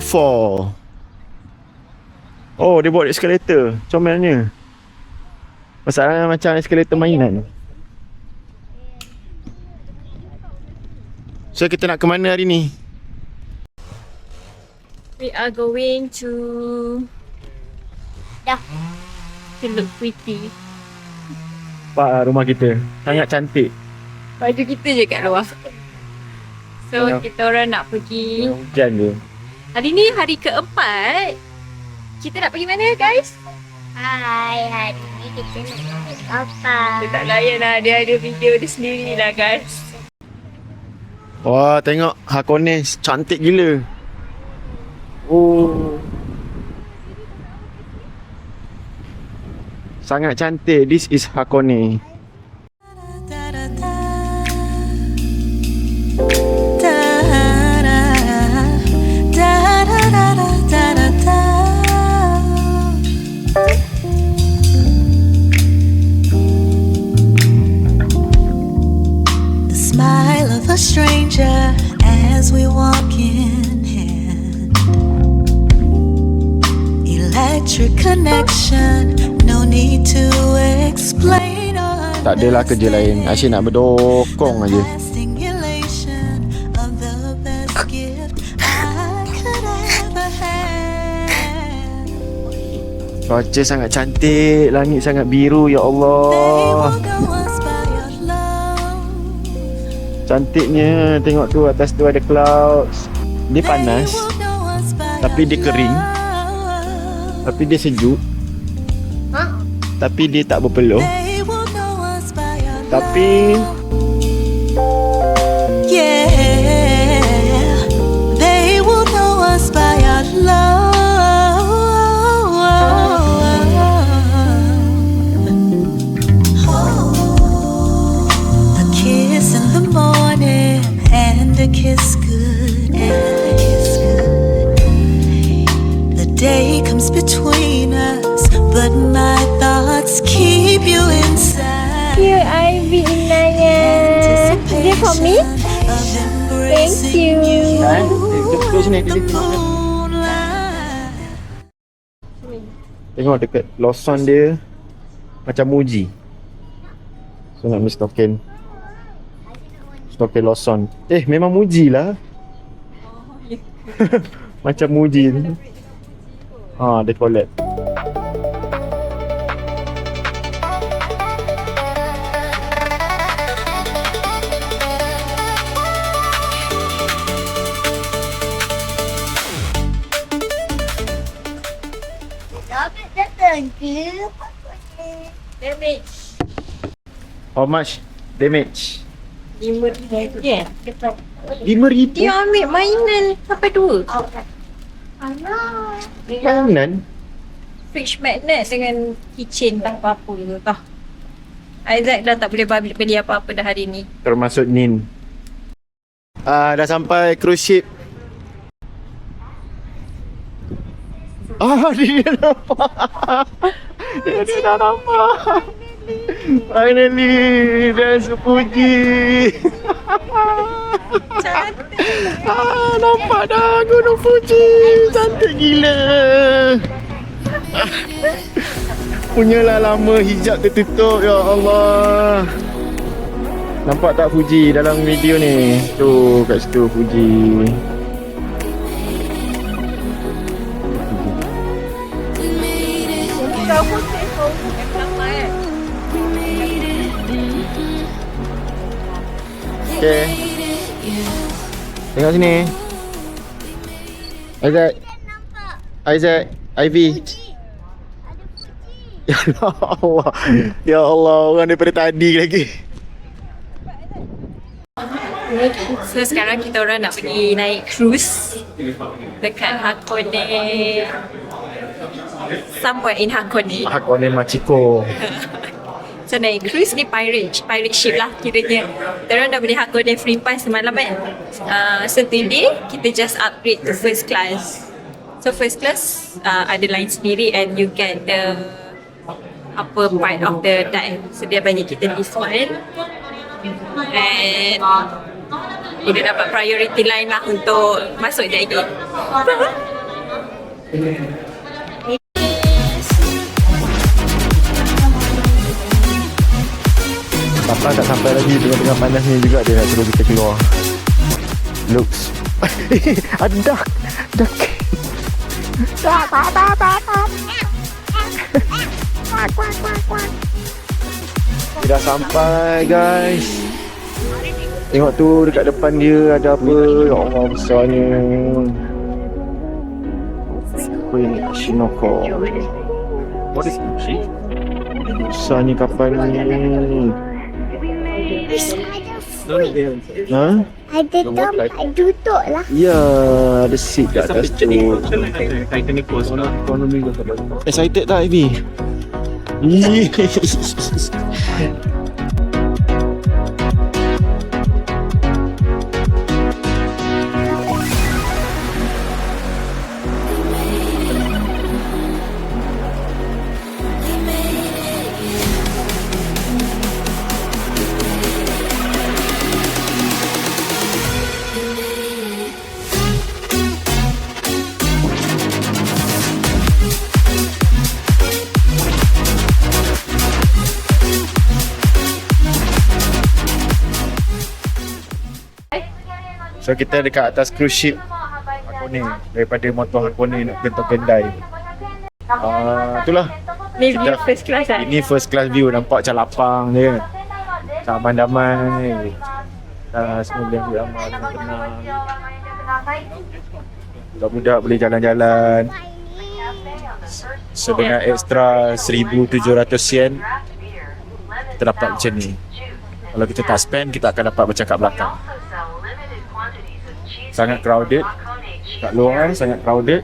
fall. Oh, dia buat eskalator. Comelnya. Masalahnya macam eskalator mainan. So kita nak ke mana hari ni? We are going to look pretty. Pak rumah kita. Sangat cantik. Baju kita je kat luar. So kita orang nak pergi. Hujan je. Hari ni hari keempat. Kita nak pergi mana guys? Hai, hari ni kita nak pergi apa? Dia tak layan lah. Dia ada video dia sendiri lah guys. Wah, tengok Hakone cantik gila. Oh. Sangat cantik. This is Hakone. Stranger as we walk in hand. Electric connection, no need to explain. Tak adalah kerja lain. Asyik nak berdokong aja. Stimulation of the best gift I could ever have. Cuaca sangat cantik, langit sangat biru, ya They Allah. will know us by your love. Cantiknya, tengok tu atas tu ada clouds. Dia panas, They will know us by tapi dia your kering. love. Tapi dia sejuk. Tapi dia tak berpeluh. They will know us by your Tapi yeah, they will know us by our love. A kiss in the morning and a kiss good and a kiss good. The day comes between us, but my thoughts keep you inside. Here Ivy Inaya. Is it for me? Thank you. kan, duduk sini. Tengok dekat loson dia macam Muji. So nak beli stokin. Stokin loson. Memang Muji lah. Macam Muji tu. Dia collab. Dapat datang ke? Damage. How much damage? RM5,000 je. RM5,000 Dia ambil mainan sampai 2. mainan. Fridge magnet dengan keychain tanpa apa tu tau. Isaac dah tak boleh beli apa-apa dah hari ni. Termasuk Nin. Dah sampai cruise ship. Dia nampak. Dia dah nampak. Finally, that's Fuji. Cantik. Nampak dah Gunung Fuji. Cantik gila. Punyalah lama hijab tertutup, ya Allah. Nampak tak Fuji dalam video ni? Tu kat situ Fuji. Kau pun tengok yang lama kan. Okay. Tengok sini. Isaac, Ivy. Ya Allah. Ya Allah, orang daripada tadi lagi. So sekarang kita orang nak pergi naik cruise dekat Hakone. Somewhere in Hakone. Hakone Machiko. So naik cruise ni pirate ship lah kiranya. Kita orang dah beli Hakone free pass semalam kan. So today kita just upgrade to first class. So first class ada line sendiri and you get the upper part of the deck. So dia bagi kita this one. And kita dapat priority line lah untuk masuk deck ni. Kapal tak sampai lagi, tengah-tengah panas ni juga dia nak suruh kita keluar. Looks. Ada duck. Duck. Kita dah sampai guys. Tengok tu dekat depan dia ada apa. Ya Allah besarnya. Apa ini? Shinoko. What is it? Besarnya kapal ni. Ha? Ada tempat duduk lah. Ya, ada seat kat atas tu. Excited tak Ivy? So kita dekat atas cruise ship Hakone. Daripada motor Hakone nak ke Tokendai. Itulah. Ni view first class lah. Ini first class view, nampak macam lapang je. Macam damai. Semua dia ramai dengan tenang. Budak-budak boleh jalan-jalan. So dengan extra 1,700 yen kita dapat macam ni. Kalau kita tak spend, kita akan dapat macam kat belakang. Sangat crowded. Kat luar sangat crowded.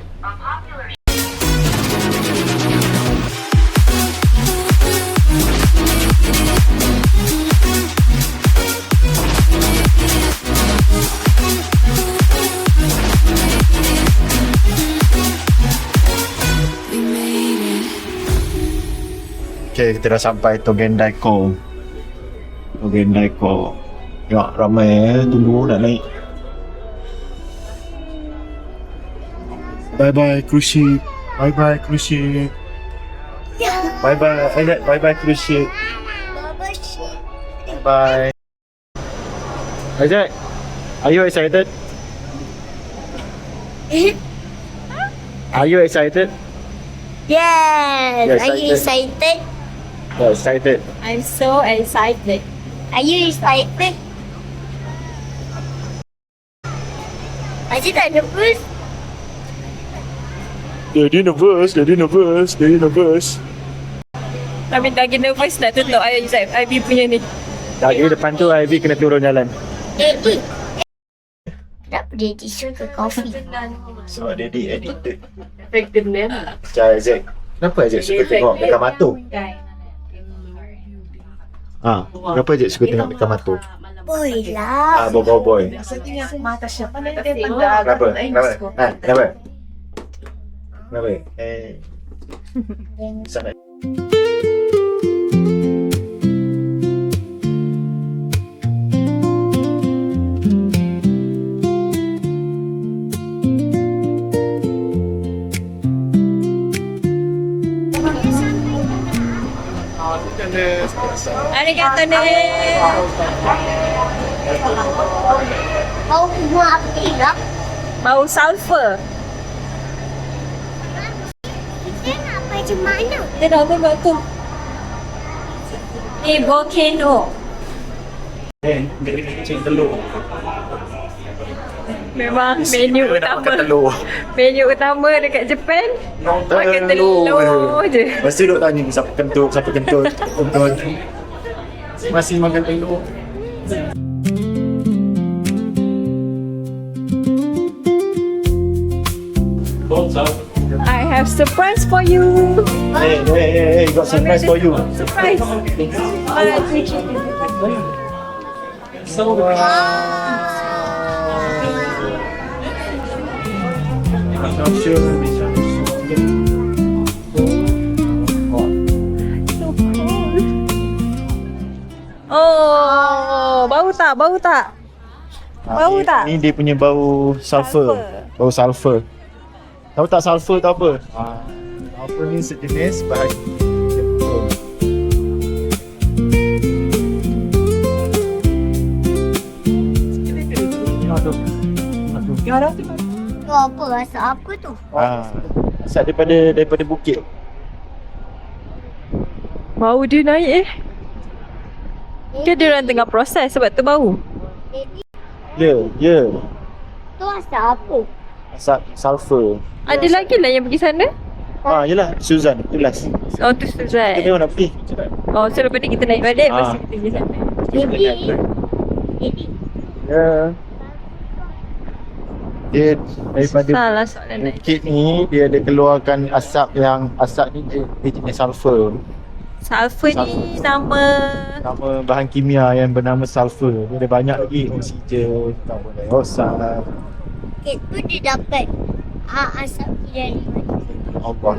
Okay, kita dah sampai Togendaiko. Togendaiko. Ya, ramai tunggu nak naik. Bye-bye cruise ship. Bye-bye cruise ship. Bye-bye. Bye-bye cruise ship. Bye. Isaac, are you excited? Are you excited? Yes. You're Are you excited? Yeah, excited. I'm so excited. Are you excited? Masih tak nervous? Jadi nervous. Tapi lagi nervous nak tutup Ivy punya ni. Lagi depan tu Ivy kena turun jalan. Kenapa dia tisu ke kopi? So Daddy edited. Pregnant. Macam Isaac. Kenapa Isaac suka tengok Mekamato? Kenapa Isaac suka tengok Mekamato? Boy lah. Boy. Mata siya pa na Kenapa? Sana. Arigato ne. Bau bunga api lah. Bau sulfur. Kita nak macam mana? Dia dah buat tu. Ni volcano. Memang menu utama. Menu utama dekat Japan makan telur je. Lepas tu duk tanya siapa kentut. Masih makan telur. I have surprise for you. Hey, got surprise for you. Surprise. Oh, bau tak? Bau tak? Ni dia punya bau sulfur. Bau sulfur. Tahu tak sulfur tu apa? Sulfur ni sejenis bahan petrol. Tu apa? Rasa apa tu? Asal daripada bukit. Bau dia naik Ke dia orang tengah proses sebab tu bau? Ya. Tu rasa apa? Asap sulfur. Ada lagi lah yang pergi sana? Yelah, Suzan, tu last. Oh tu Kita Suzan. memang nak pergi. Oh so lepas ni kita naik balik lepas tu kita pergi sana. Jadi. Ya. Dia daripada Salah soalan naik. bukit ni, dia ada keluarkan asap ni dia jenis sulfur. Sulfur ni nama Bahan kimia yang bernama sulfur. Dia ada banyak lagi, oksigen, karbon dioksida. Itu dia dapat asap dari mana? Allah.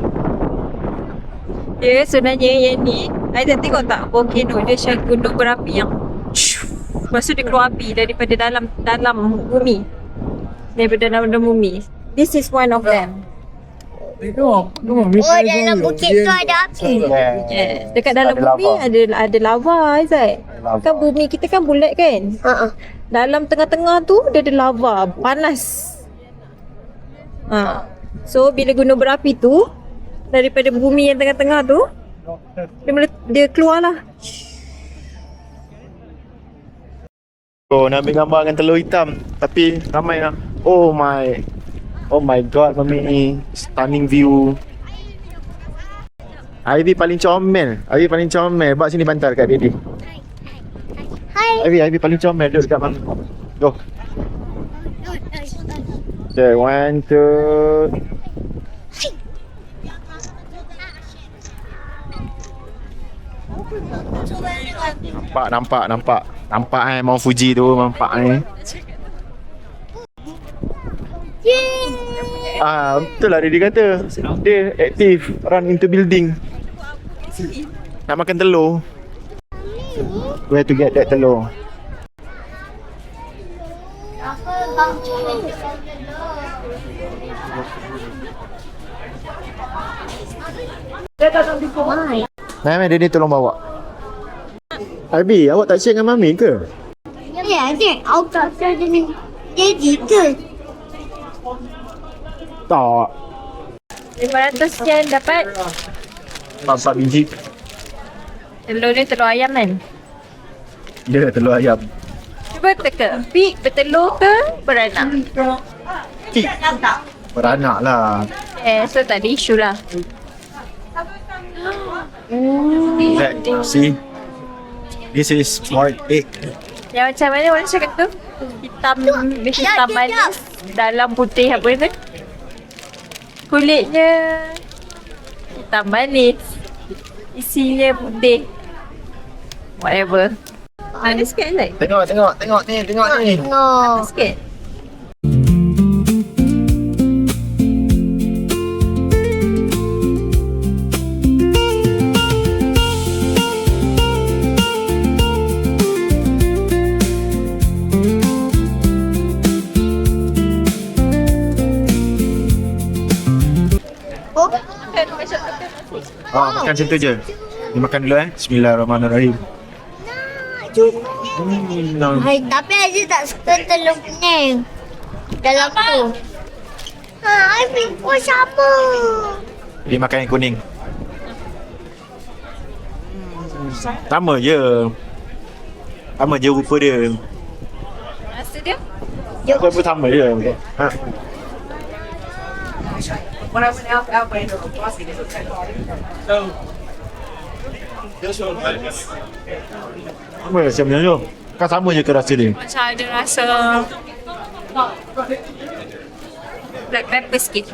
dia sebenarnya yang ni I tak tengok tak volcano dia macam gunung berapi yang lepas tu dia keluar api daripada dalam bumi. Daripada dalam bumi. This is one of them. Oh, dalam bukit tu ada api. Yes. Dekat dalam Ada bumi lava. ada lava Aizat. Lava. Kan bumi kita kan bulat kan? Dalam tengah-tengah tu dia ada lava panas. So bila gunung berapi tu daripada bumi yang tengah-tengah tu dia keluar lah. Nak ambil gambar dengan telur hitam. Tapi ramai lah. Oh my god, Mami. Stunning view. Ivy paling comel. Bawa sini bantal kat Daddy. Hai. Ivy paling comel. Duduk dekat Mami. Go. Okay, 1, 2. Nampak Mount Fuji tu, nampak ni. Betul lah dia kata. Dia aktif run into building. Nak makan telur. Where to get that telur? Mami, dia ni tolong bawa. Abi, awak tak share dengan Mami ke? Ya, adik. Awak tak share dengan Daddy ke? Tak. 500 yen dapat 4 biji. telur ni telur ayam kan? Ya, telur ayam. Cuba teka, pig bertelur ke beranak? Beranak lah. So tak ada isu lah. See? This is boiled egg. Yang macam mana orang cakap tu? Hitam manis dalam putih apa tu? Kulitnya hitam manis, isinya putih. Whatever. Manis sikit kan? Tengok ni. Manis sikit. Makan macam tu je. Ni makan dulu Bismillahirrahmanirrahim. Hai, tapi Aziz tak suka telur kuning dalam tu. Aziz pun sama. Dia makan yang kuning. Sama je rupa dia. Rasa dia? Rupa pun sama je. Sama macam ni tu. Kan sama je ke rasa dia? Macam ada rasa black pepper sikit.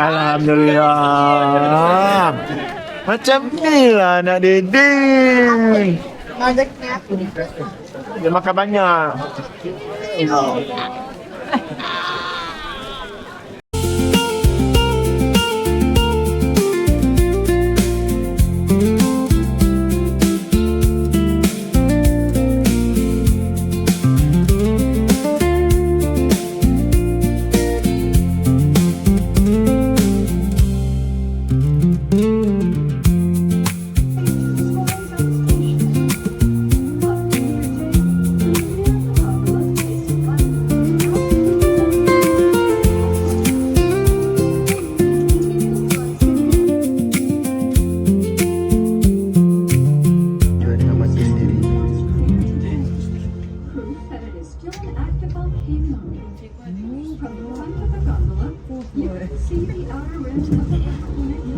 Alhamdulillah. Macam ni lah anak Dedek. Maksudnya Dia makan banyak.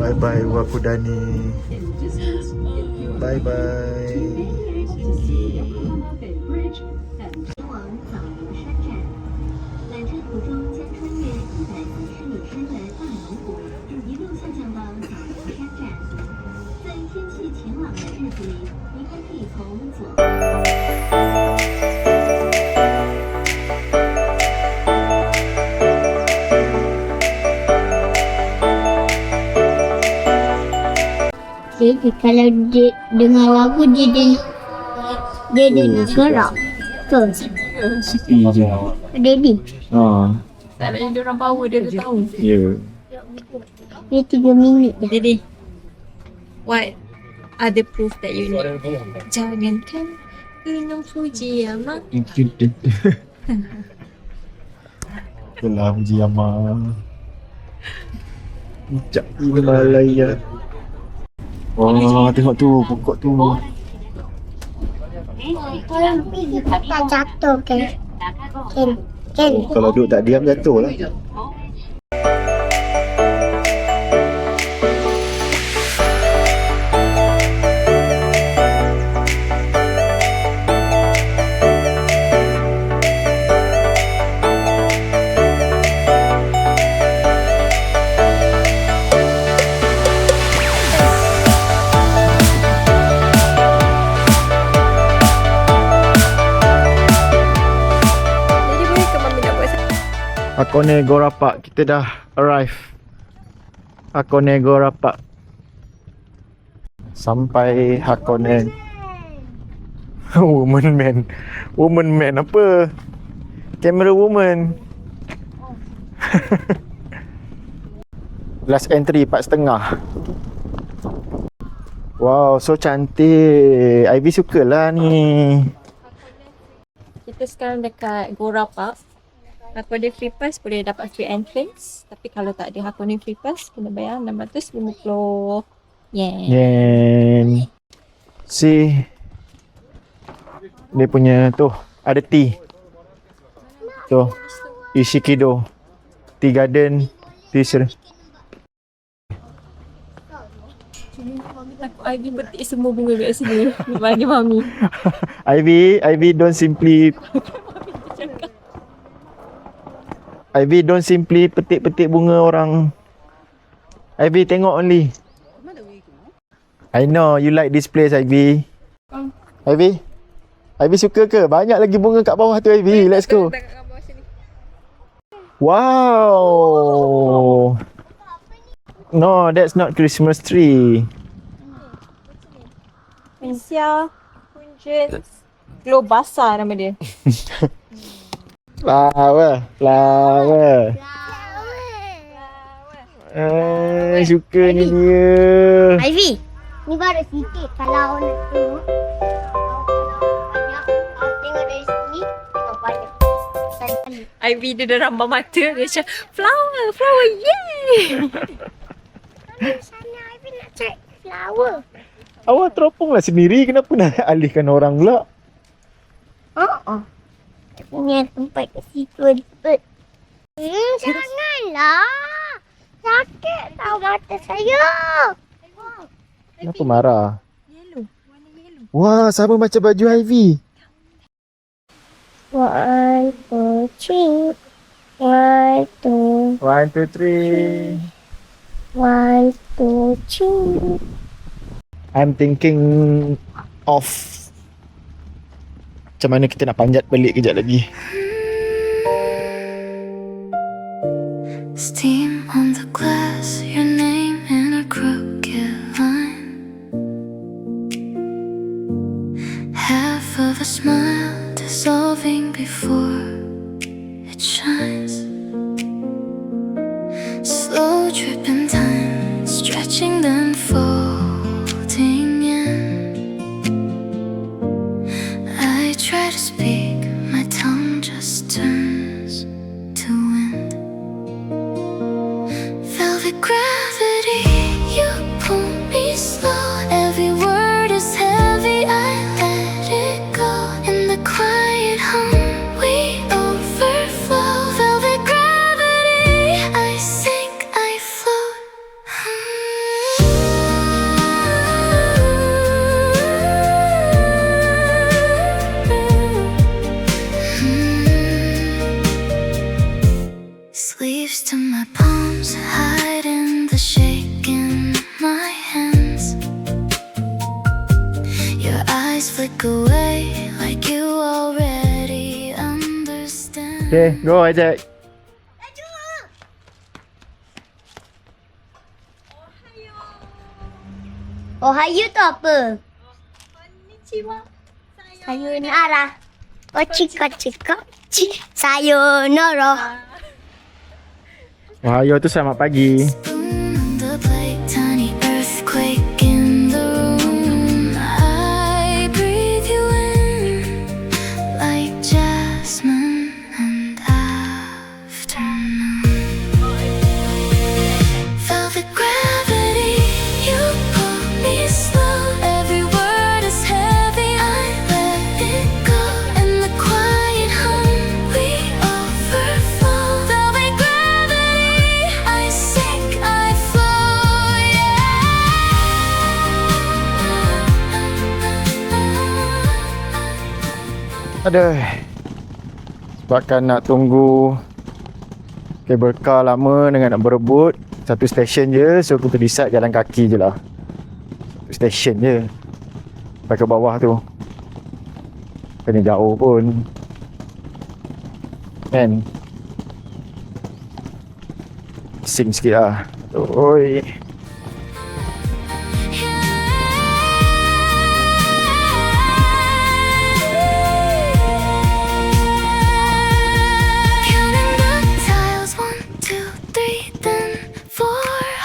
Bye bye Wakudani. Bye bye. 往枣油山站，缆车途中将穿越140米深的大龙湖，一路下降到枣油山站。在天气晴朗的日子里，你还可以从左。 Jadi kalau dia dengar lagu dia gerak. Betul. Daddy. Tak nak dia orang power, dia dah tahu. Ya. Dia 3 minit je. Jadi, what are the proof that you need? Jangankan Gunung Fuji, Amang. Itulah Fujiyama. Puncak Himalaya. Wah, tengok tu pokok tu. Orang pergi tak jatuh kan? Kan? Kalau duduk tak diam jatuh lah. Hakone Gora Park, kita dah arrive. Hakone Gora Park. Sampai Hakone. Woman man apa? Camera woman. Last entry 4.5. Wow, so cantik. Ivy sukalah ni. Kita sekarang dekat Gora Park. Hakone Free Pass boleh dapat free entrance. Tapi kalau tak ada Hakone Free Pass, kena bayar 650 yen. Yen. Si dia punya tu ada tea. Tu Ishikido Tea Garden Tea Ceremony. Takut Ivy betik semua bunga kat sini. Bagi Mami. Ivy don't simply petik-petik bunga orang. Ivy tengok only. I know you like this place, Ivy. Ivy suka ke? Banyak lagi bunga kat bawah tu, Ivy. Let's go. Wow. No, that's not Christmas tree. Insia Kunjun Glow Basah nama dia. Flower. Suka ni dia. Ivy, ni baru sikit. Kalau nak tengok, banyak. Tengok dari sini, tengok banyak. Ivy dia dah rambam mata. Dia macam flower, yay! Sana Ivy nak cari flower. Awak teroponglah sendiri. Kenapa nak alihkan orang pula? Punya tempat kat situ ada. Janganlah. Sakit tau mata saya. Kenapa marah? Yellow, warna yellow. Wah, sama macam baju Ivy. 1, 2, 3. 1, 2, 1, 2, 3. 1, 2, 3. I'm thinking of macam mana kita nak panjat balik kejap lagi. Steam on the glass, your name in a crooked line. Half of a smile dissolving before it shines. Slow dripping time, stretching then folding in. I try to speak, my tongue just turns to wind. Velvet gravity, you pull me slow. Every word is heavy, I let it go. In the quiet hum, we overflow. Velvet gravity, I sink And my palms hide in the shake in my hands. Your eyes flick away like you already understand. Okay, go Isaac. Ohayo tu apa? Sayonara. Ochika. Sayonara. Wahyo tu selamat pagi. Boom, the plate, tiny earthquake in the room. I breathe you in like jasmine and afternoon. Velvet gravity, you pull me slow. Every word is heavy, I let it go. And the quiet hum, we overflow. Velvet gravity, I sink, I flow, yeah. Aduh. Sebabkan nak tunggu kabel car lama dengan nak berebut. Satu stesen je, so kita decide jalan kaki je lah. Satu stesen je. Sampai ke bawah tu. Kena jauh pun. Kan? Sing sikit lah. Oi. Counting the tiles, 1, 2, 3, then 4.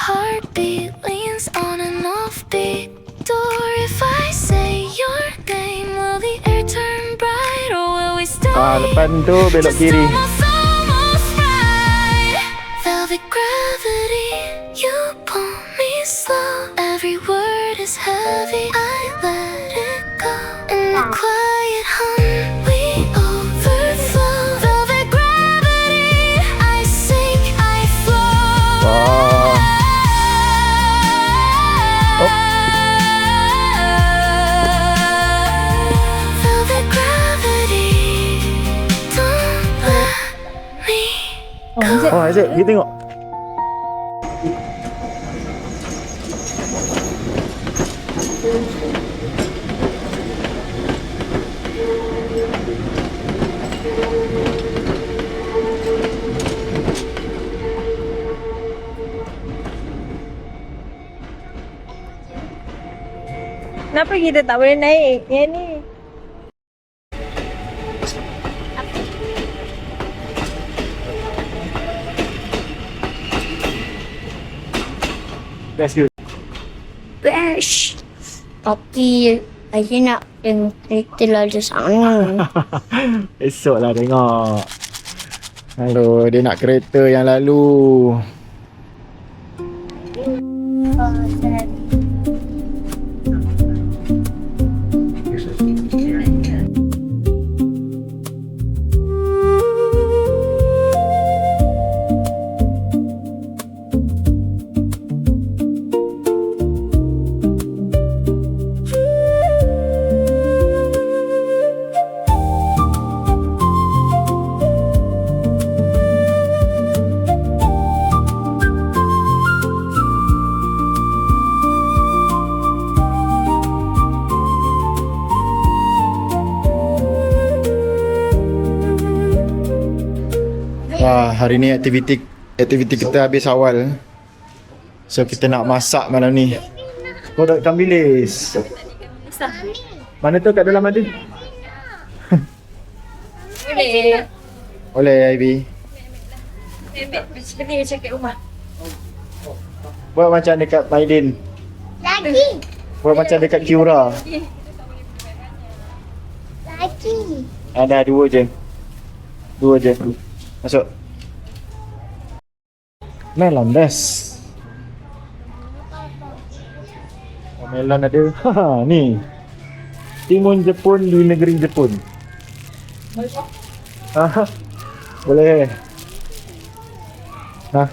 Heartbeat leans on an offbeat door. If I say your name, will the air turn bright or will we stay? Depan tu belok Just kiri. almost right. Velvet gravity, you pull me slow. Every word is heavy, I let it go. In the quiet hum, we overflow. Velvet gravity, I sink, I flow. Wah. Oh. Velvet gravity, don't let me Oh Isaac, pergi tengok. Kenapa kita tak boleh naik yang ni? Best you. Best. Tapi saya nak tengok kereta lalu sana. Esok lah tengok. Halo, dia nak kereta yang lalu. Wah, hari ni aktiviti kita habis awal. So kita nak masak malam ni. Kau dah ikan bilis. Mana tu kat dalam ada? Boleh. Boleh Ivy. Seperti macam kat rumah. Buat macam dekat Maidin. Lagi. Buat macam dekat Kiura. Lagi. Ada dua je. Masuk. Melon best. Oh, melon ada. Ha ni. Timun Jepun di negeri Jepun. Ah, boleh. Ha.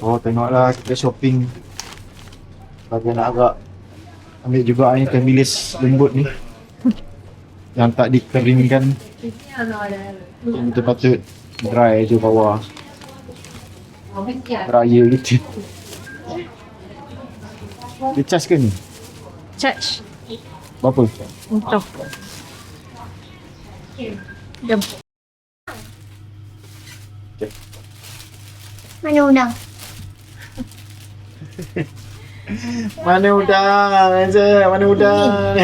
Oh, tengoklah kita shopping. Bagi nak agak ambil juga ni ikan bilis lembut ni. Yang tak dikeringkan. Kita patut dry je bawah. Raya gitu. Dia charge ke ni? Charge. Berapa? Untuk. Jom. Mana udang? Mana udang? Azza, mana udang?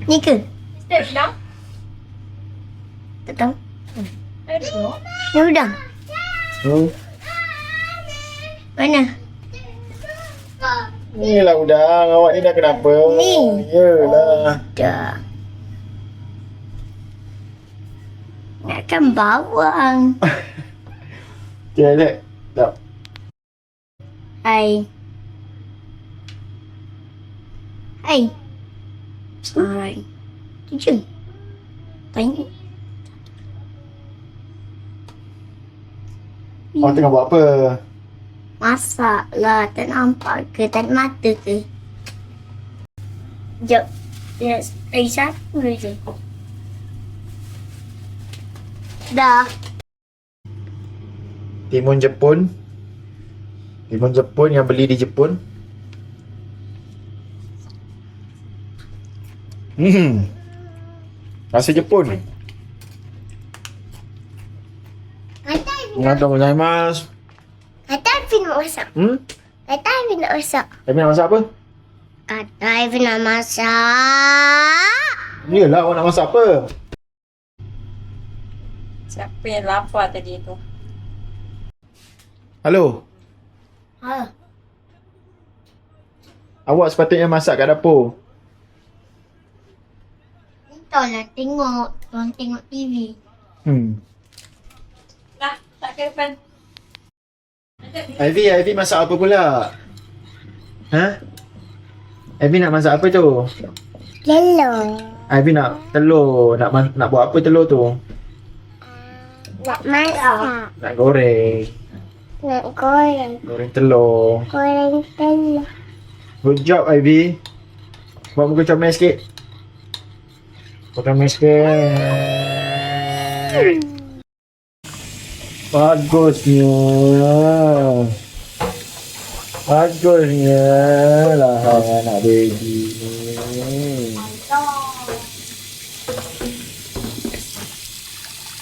Ni ke? Step down. Tak tahu. I don't know. Ni udang. Oh, Mana? ni lah udang. Awak ni dah kenapa? Ni. Yelah. Dah. Nakkan bawang. Okay, Alek. Tak. Hai. Hai. Alright. Tu je. Tanya. Awak tengah buat apa? Masak lah. Tak nampak ke? Tak ada mata ke? Sekejap. Dia lagi satu je. Dah. Timun Jepun. Timun Jepun yang beli di Jepun. Rasa Jepun. Kata Ivy Nggak gozaimasu. Kata Ivy nak masak. Kata Ivy nak masak. Tapi nak masak apa? Kata Ivy nak masak. Yelah, awak nak masak apa? Siapa yang lapar tadi tu? Halo. Ha. Awak sepatutnya masak kat dapur. Entahlah tengok. Orang tengok TV. Lah, tak ke depan. Ivy masak apa pula? Ha? Ivy nak masak apa tu? Telur. Ivy nak telur. Nak buat apa telur tu? Nak masak. Nak goreng. Nak goreng. Goreng telur. Goreng telur. Good job, Ivy. Buat muka comel sikit. Comel sikit. Bagusnya. Bagusnya lah anak baby ni.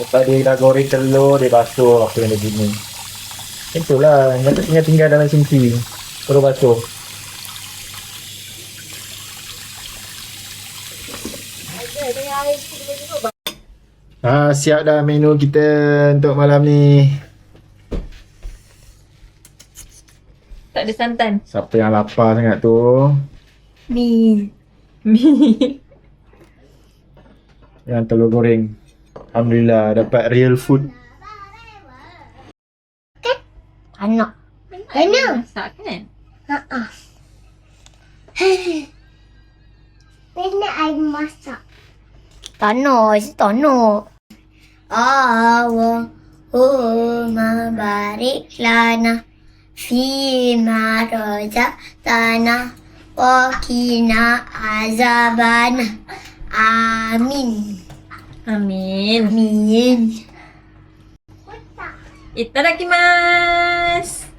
Lepas dia dah goreng telur, dia basuh apa yang dia guna. Itulah, yang tinggal dalam sinki. Terus basuh. Siap dah menu kita untuk malam ni. Tak ada santan. Siapa yang lapar sangat tu? Mi. Yang telur goreng. Alhamdulillah dapat real food. Anak. Mana? Masak kan? Bila I masak? Tanah. Allahumma barik lana fima razaqtana wa qina azabana. Amin. Amin. Amin. Itadakimasu.